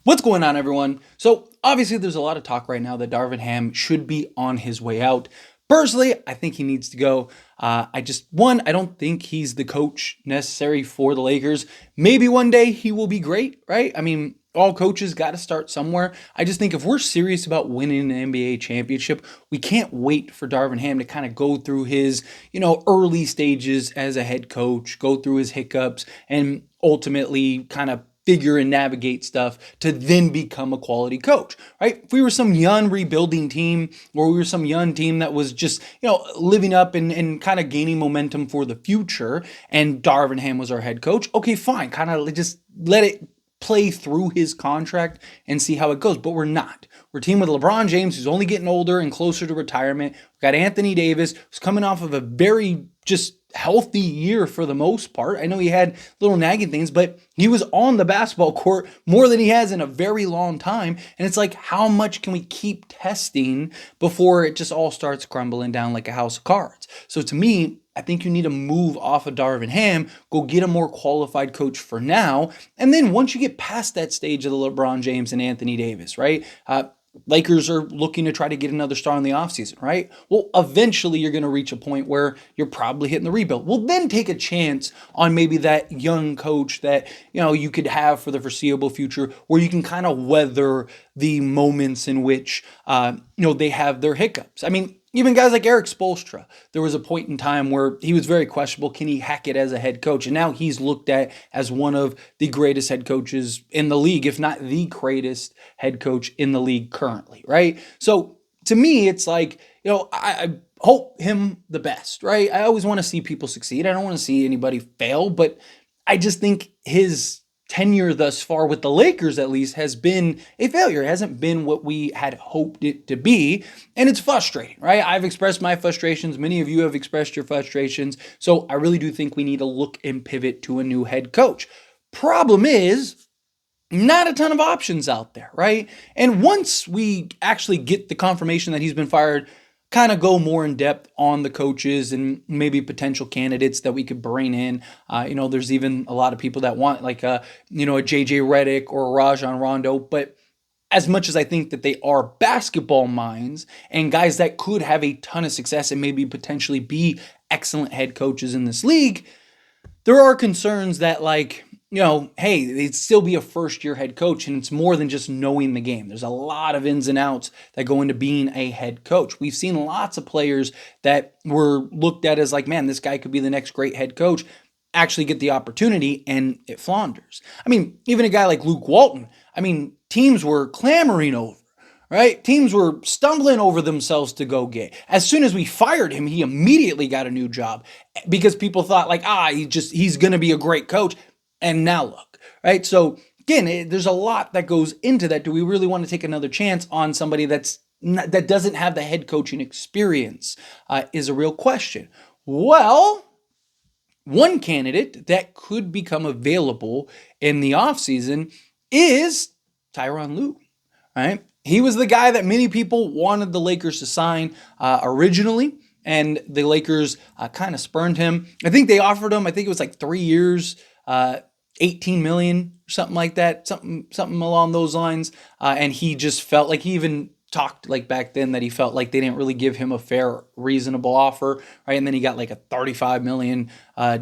What's going on, everyone? So, obviously, there's a lot of talk right now that Darvin Ham should be on his way out. Personally, I think he needs to go. I don't think he's the coach necessary for the Lakers. Maybe one day he will be great, right? I mean, all coaches got to start somewhere. I just think if we're serious about winning an NBA championship, we can't wait for Darvin Ham to kind of go through his, early stages as a head coach, go through his hiccups, and ultimately kind of figure and navigate stuff to then become a quality coach, right? If we were some young rebuilding team or we were some young team that was just, living up and kind of gaining momentum for the future and Darvin Ham was our head coach, okay, fine. Kind of just let it play through his contract and see how it goes. But we're not. We're a team with LeBron James, who's only getting older and closer to retirement. We've got Anthony Davis, who's coming off of a very just healthy year for the most part. I know he had little nagging things, but he was on the basketball court more than he has in a very long time. And it's like, how much can we keep testing before it just all starts crumbling down like a house of cards? So to me, I think you need to move off of Darvin Ham, go get a more qualified coach for now. And then once you get past that stage of the LeBron James and Anthony Davis, right? Lakers are looking to try to get another star in the offseason, right? Well, eventually you're going to reach a point where you're probably hitting the rebuild. We'll then take a chance on maybe that young coach that, you could have for the foreseeable future where you can kind of weather the moments in which, they have their hiccups. I mean, even guys like Eric Spoelstra, there was a point in time where he was very questionable. Can he hack it as a head coach? And now he's looked at as one of the greatest head coaches in the league, if not the greatest head coach in the league currently, right? So to me, it's like, I hope him the best, right? I always want to see people succeed. I don't want to see anybody fail, but I just think his tenure thus far with the Lakers, at least, has been a failure. It hasn't been what we had hoped it to be, and it's frustrating, right? I've expressed my frustrations. Many of you have expressed your frustrations, so I really do think we need to look and pivot to a new head coach. Problem is, not a ton of options out there, right? And once we actually get the confirmation that he's been fired, kind of go more in depth on the coaches and maybe potential candidates that we could bring in. There's even a lot of people that want like a JJ Redick or a Rajon Rondo, but as much as I think that they are basketball minds and guys that could have a ton of success and maybe potentially be excellent head coaches in this league, there are concerns that hey, they'd still be a first-year head coach, and it's more than just knowing the game. There's a lot of ins and outs that go into being a head coach. We've seen lots of players that were looked at as like, man, this guy could be the next great head coach, actually get the opportunity, and it flounders. I mean, even a guy like Luke Walton, teams were clamoring over. Right? Teams were stumbling over themselves to go get. As soon as we fired him, he immediately got a new job because people thought he's going to be a great coach. And now look, right? So again, there's a lot that goes into that. Do we really want to take another chance on somebody that doesn't have the head coaching experience is a real question. Well, one candidate that could become available in the offseason is Tyronn Lue, right? He was the guy that many people wanted the Lakers to sign originally, and the Lakers kind of spurned him. I think they offered him, it was like 3 years, $18 million, something like that, something along those lines. And he just felt like he even talked like back then that he felt like they didn't really give him a fair, reasonable offer, right? And then he got like a $35 million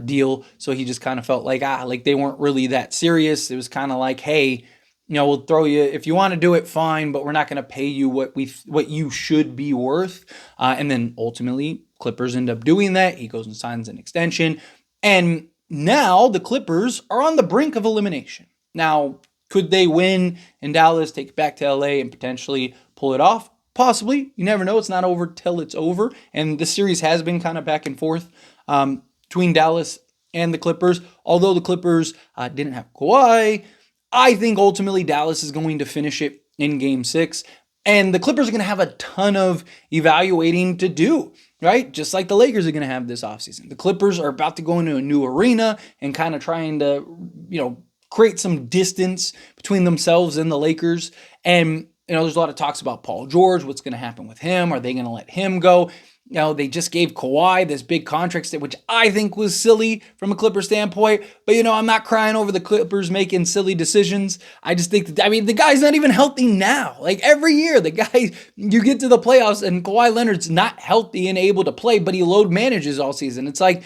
deal. So he just kind of felt like they weren't really that serious. It was kind of like, hey, we'll throw you, if you want to do it, fine, but we're not going to pay you what you should be worth. And then ultimately, Clippers end up doing that. He goes and signs an extension. And now the Clippers are on the brink of elimination. Now, could they win in Dallas, take it back to LA, and potentially pull it off? Possibly. You never know. It's not over till it's over. And the series has been kind of back and forth between Dallas and the Clippers. Although the Clippers didn't have Kawhi, I think ultimately Dallas is going to finish it in Game 6. And the Clippers are going to have a ton of evaluating to do, right? Just like the Lakers are going to have this offseason. The Clippers are about to go into a new arena and kind of trying to, create some distance between themselves and the Lakers. And, there's a lot of talks about Paul George, what's going to happen with him. Are they going to let him go? They just gave Kawhi this big contract, which I think was silly from a Clipper standpoint. But, I'm not crying over the Clippers making silly decisions. I just think the guy's not even healthy now. Like every year, the guy, you get to the playoffs and Kawhi Leonard's not healthy and able to play, but he load manages all season. It's like,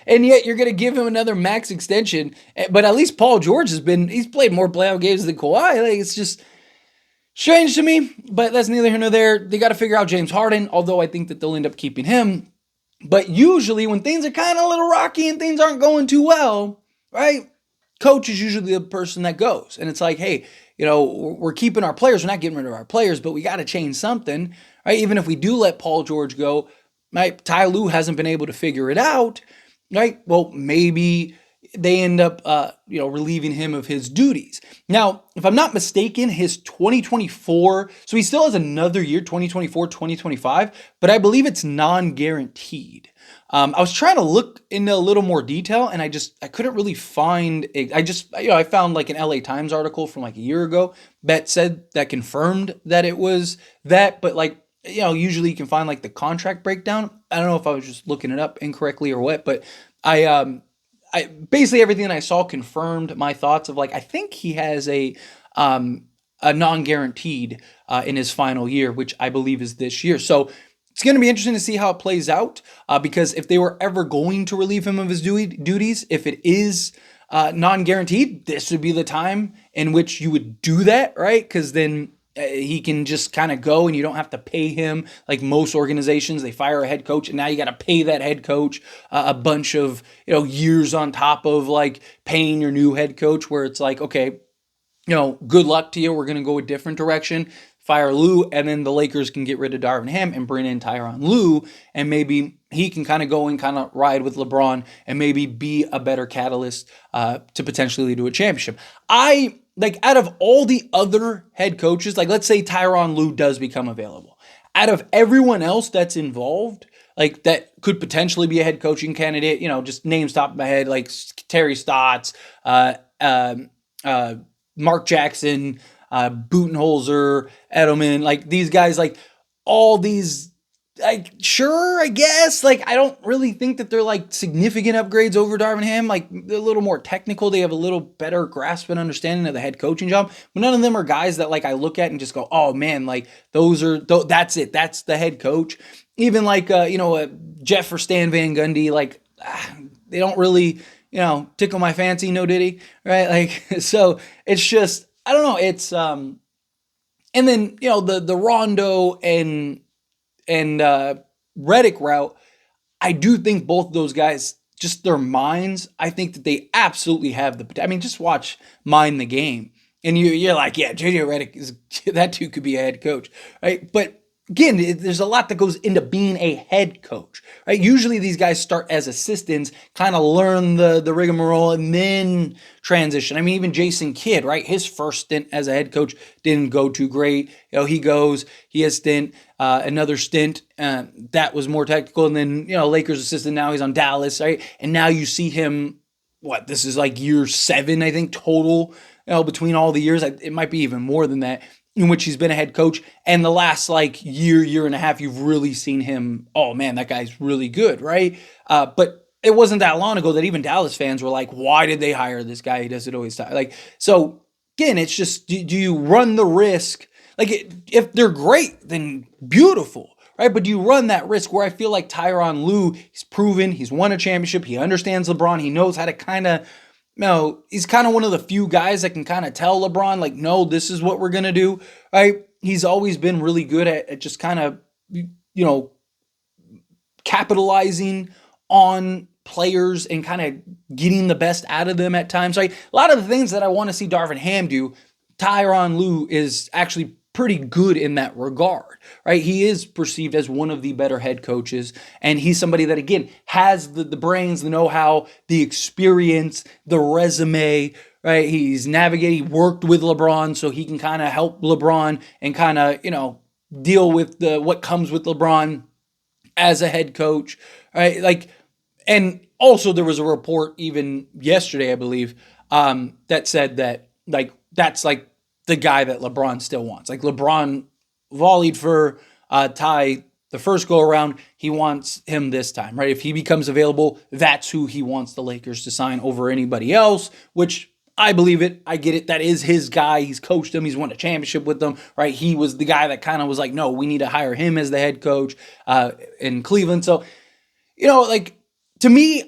and yet you're going to give him another max extension. But at least Paul George he's played more playoff games than Kawhi. Like, it's just strange to me, but that's neither here nor there. They got to figure out James Harden, although I think that they'll end up keeping him. But usually when things are kind of a little rocky and things aren't going too well, right? Coach is usually the person that goes. And it's like, hey, we're keeping our players. We're not getting rid of our players, but we got to change something, right? Even if we do let Paul George go, right? Tyronn Lue hasn't been able to figure it out, right? Well, maybe they end up, relieving him of his duties. Now, if I'm not mistaken, his 2024, so he still has another year, 2024, 2025, but I believe it's non-guaranteed. I was trying to look into a little more detail, and I couldn't really find it. I found like an LA Times article from like a year ago that confirmed that it was that, but like, usually you can find like the contract breakdown. I don't know if I was just looking it up incorrectly or what, but I basically everything that I saw confirmed my thoughts of like, I think he has a non-guaranteed in his final year, which I believe is this year. So it's going to be interesting to see how it plays out because if they were ever going to relieve him of his duties, if it is non-guaranteed, this would be the time in which you would do that, right? Because then he can just kind of go and you don't have to pay him like most organizations. They fire a head coach and now you got to pay that head coach a bunch of, years on top of like paying your new head coach where it's like, okay, good luck to you. We're going to go a different direction. Fire Lue, and then the Lakers can get rid of Darvin Ham and bring in Tyronn Lue, and maybe he can kind of go and kind of ride with LeBron and maybe be a better catalyst to potentially lead to a championship. Out of all the other head coaches, like let's say Tyronn Lue does become available. Out of everyone else that's involved, like that could potentially be a head coaching candidate, just names top of my head, like Terry Stotts, Mark Jackson, Budenholzer, Edelman, like these guys, like all these, like, sure, I guess, like, I don't really think that they're like significant upgrades over Darvin Ham. Like they're a little more technical. They have a little better grasp and understanding of the head coaching job, but none of them are guys that like I look at and just go, oh man, like that's it. That's the head coach. Even like, Jeff or Stan Van Gundy, like they don't really, tickle my fancy, no diddy, right? Like, so it's just, I don't know. It's, and then, the Rondo and Redick route, I do think both of those guys, just their minds, I think that they absolutely have just watch Mind the Game. And you're like, yeah, JJ Redick that dude could be a head coach, right? But again, there's a lot that goes into being a head coach, right? Usually these guys start as assistants, kind of learn the rigmarole and then transition. Even Jason Kidd, right? His first stint as a head coach didn't go too great. He has another stint that was more technical. And then, Lakers assistant, now he's on Dallas, right? And now you see him, this is like year 7, I think, total, between all the years. It might be even more than that, in which he's been a head coach. And the last like year and a half, you've really seen him, oh man, that guy's really good, right? But it wasn't that long ago that even Dallas fans were like, why did they hire this guy? He does it always. Like, so again, it's just, do you run the risk? Like if they're great, then beautiful, right? But do you run that risk where I feel like Tyronn Lue, he's proven, he's won a championship, he understands LeBron, he knows how to kind of, he's kind of one of the few guys that can kind of tell LeBron, like, no, this is what we're going to do, right? He's always been really good at just kind of, capitalizing on players and kind of getting the best out of them at times, right? A lot of the things that I want to see Darvin Ham do, Tyronn Lue is actually pretty good in that regard, right? He is perceived as one of the better head coaches, and he's somebody that, again, has the brains, the know-how, the experience, the resume, right? He's navigated, he worked with LeBron, so he can kind of help LeBron and kind of, deal with what comes with LeBron as a head coach, right? Like, and also there was a report even yesterday, I believe, that said that, like, that's the guy that LeBron still wants. Like LeBron volleyed for Ty the first go around, he wants him this time, right? If he becomes available, that's who he wants the Lakers to sign over anybody else, which I believe it. I get it. That is his guy. He's coached him. He's won a championship with them, right? He was the guy that kind of was like, no, we need to hire him as the head coach in Cleveland. So, like, to me,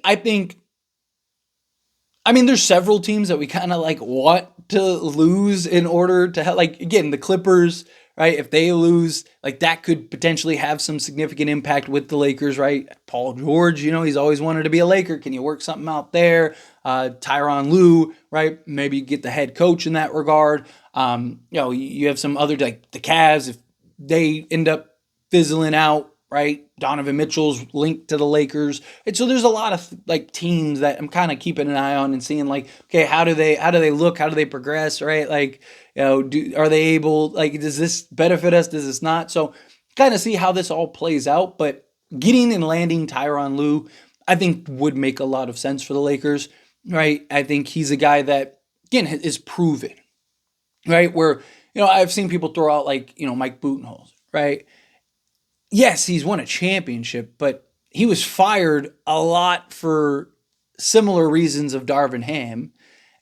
there's several teams that we kind of like want to lose in order to help. Like, again, the Clippers, right? If they lose, like, that could potentially have some significant impact with the Lakers, right? Paul George, he's always wanted to be a Laker. Can you work something out there? Tyronn Lue, right? Maybe get the head coach in that regard. You have some other, like the Cavs, if they end up fizzling out, right? Donovan Mitchell's linked to the Lakers. And so there's a lot of like teams that I'm kind of keeping an eye on and seeing like, okay, how do they look? How do they progress? Right? Like, are they able, like, does this benefit us? Does this not? So kind of see how this all plays out. But getting and landing Tyronn Lue, I think would make a lot of sense for the Lakers, right? I think he's a guy that, again, is proven, right? Where, I've seen people throw out like, Mike Budenholzer, right? Yes, he's won a championship, but he was fired a lot for similar reasons of Darvin Ham.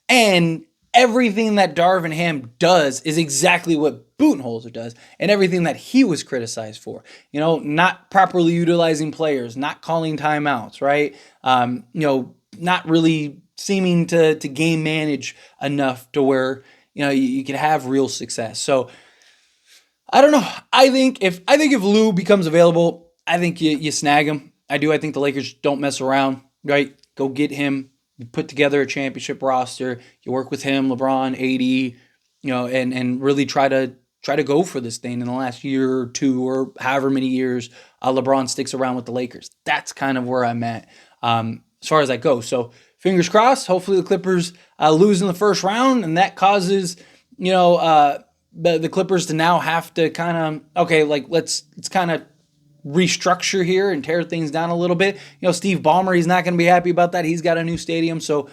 And everything that Darvin Ham does is exactly what Budenholzer does, and everything that he was criticized for. Not properly utilizing players, not calling timeouts, right? Not really seeming to game manage enough to where, you can have real success. So I don't know. I think if Lue becomes available, I think you snag him. I do. I think the Lakers don't mess around, right? Go get him. You put together a championship roster. You work with him, LeBron, AD, and really try to go for this thing in the last year or two or however many years LeBron sticks around with the Lakers. That's kind of where I'm at as far as that goes. So fingers crossed. Hopefully the Clippers lose in the first round, and that causes the Clippers to now have to kind of, let's kind of restructure here and tear things down a little bit. Steve Ballmer, he's not going to be happy about that. He's got a new stadium. So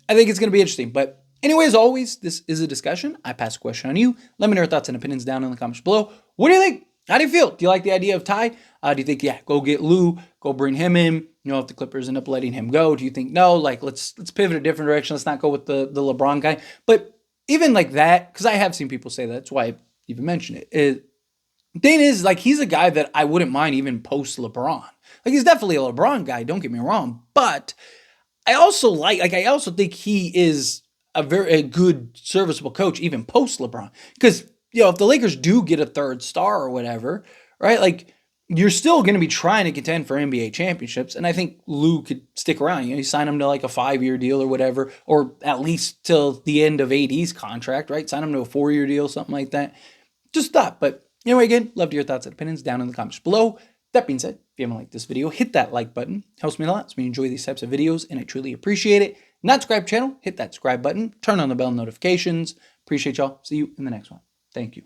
I think it's going to be interesting. But anyway, as always, this is a discussion. I pass a question on you. Let me know your thoughts and opinions down in the comments below. What do you think? How do you feel? Do you like the idea of Ty? Do you think, go get Lue, go bring him in? If the Clippers end up letting him go, do you think, no, like, let's pivot a different direction. Let's not go with the LeBron guy. But even like that, because I have seen people say that, that's why I even mentioned it. Thing is, like, he's a guy that I wouldn't mind even post LeBron. Like, he's definitely a LeBron guy, don't get me wrong. But I also I also think he is a very good, serviceable coach, even post LeBron. Because, if the Lakers do get a third star or whatever, right, like, you're still going to be trying to contend for NBA championships. And I think Lue could stick around. You sign him to like a 5-year deal or whatever, or at least till the end of AD's contract, right? Sign him to a 4-year deal, something like that. Just thought. But anyway, again, love to hear your thoughts and opinions down in the comments below. That being said, if you haven't liked this video, hit that like button. Helps me a lot. So we enjoy these types of videos, and I truly appreciate it. Not subscribe channel, hit that subscribe button. Turn on the bell notifications. Appreciate y'all. See you in the next one. Thank you.